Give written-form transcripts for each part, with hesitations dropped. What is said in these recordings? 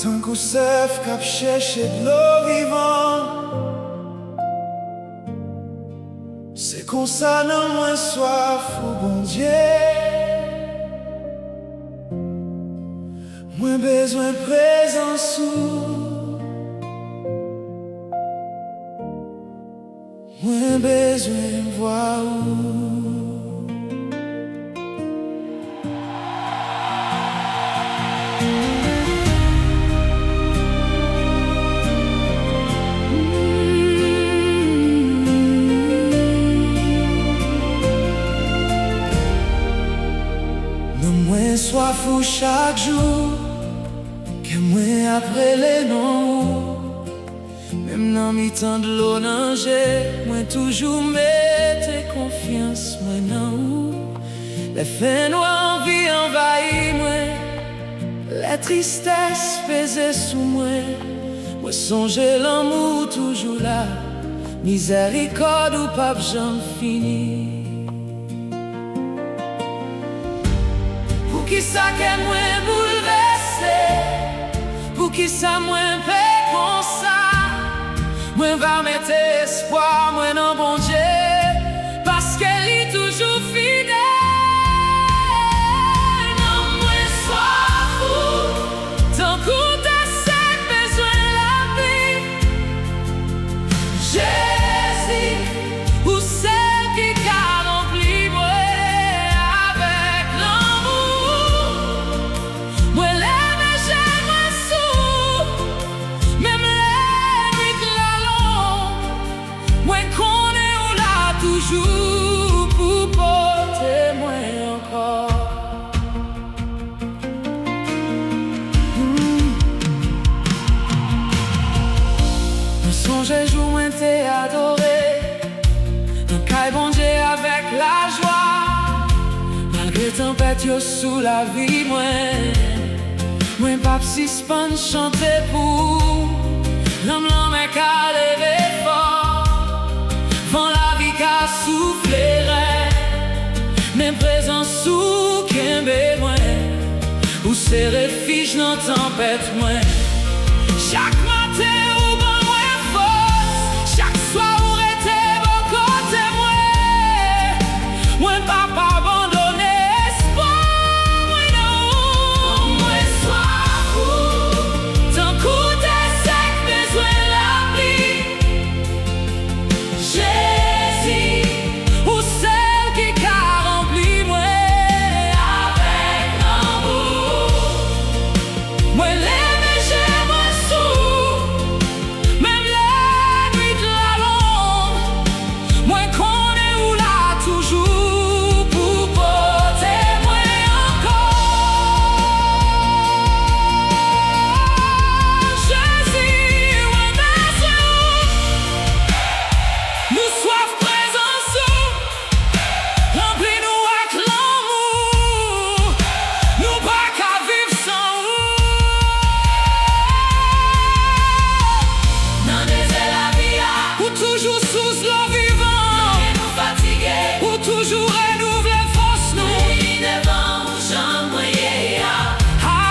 Tant qu'on sève qu'à chercher de l'eau vivante, c'est qu'on ça n'a moins soif au bon Dieu, moins besoin de présence moins besoin de voir moins soif ou chaque jour, que moins après les noms. Même dans mi temps de l'eau nager, moi toujours mette confiance moi non. Les faits noirs envie envahit moi, la tristesse pesait sous moi. Moi songer l'amour toujours là, miséricorde ou pape j'en finis. Pour qui ça qu'est moins bouleversé, pour qui ça moins paix comme ça, moi va mettre espoir, moi non bon Dieu, parce qu'elle est toujours fidèle. Non, moi sois fou, tant qu'on t'a sec besoin de la vie. Jésus, ou celle qui t'a rempli, moi avec l'amour. Moi l'aime et j'aime moi sous, même les nuits de la longue. Moi qu'on est où là toujours pour porter moi encore. Me songe jour où t'es adoré, un caille bon Dieu avec la joie. Malgré tempête yo sous la vie moi pas si span chanter pour l'homme est qu'à lever fort. Vent la vie qu'à souffler, même présence sous qu'un bémoin, ou c'est refuge dans tempête moi. Chaque matin ou bon moi force, chaque soir où était bon côté moi pas abandonné espoir, moi non. Moi sois fou, tant qu'on t'es sec besoin de la pluie. Jésus, ou celle qui t'a rempli moi avec l'amour. Moi l'aime et j'aime moi sous, même les nuits de la longue. Moi qu'on est où là toujours pour porter moi encore. Jésus, moi besoin nous soif présence, remplis-nous avec l'amour. Nous pas qu'à vivre sans non désert la vie ou toujours sous l'eau vivant, nous fatigués ou toujours renouveler force nous devant ou chambre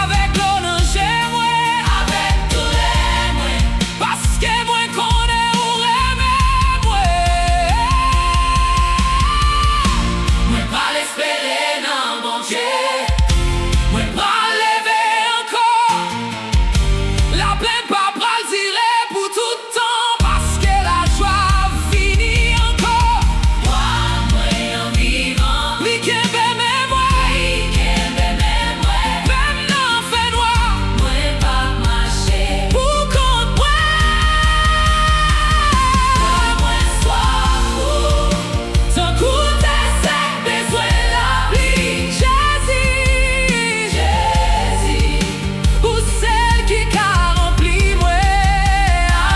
avec l'eau nager moi avec tous les moi parce que moi qu'on est où aimer moi pas l'espérer non bon Dieu, moi pas lever encore. La plaine pas pral tirer pour tout temps parce que la joie finit encore. Moi en vivant, mi kembe mais moi même non fait noir, moi pas marcher pour compte moi sois fou, sans coup t'es sec besoin de la pluie. Jésus, ou celle qui t'a rempli moi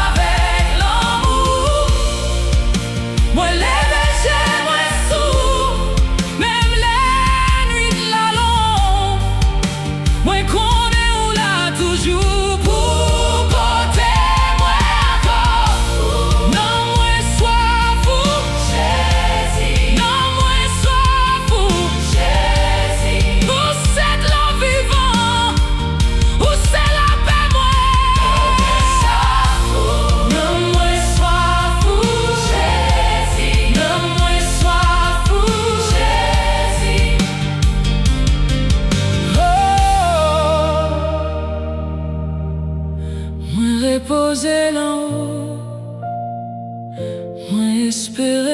avec l'amour. Moi l'aime et j'aime moi sous, même les nuits de la longue. Moi qu'on est où là toujours pour porter moi encore. Non moi sois fou, Jésus. Non moi sois fou, Jésus. espérer.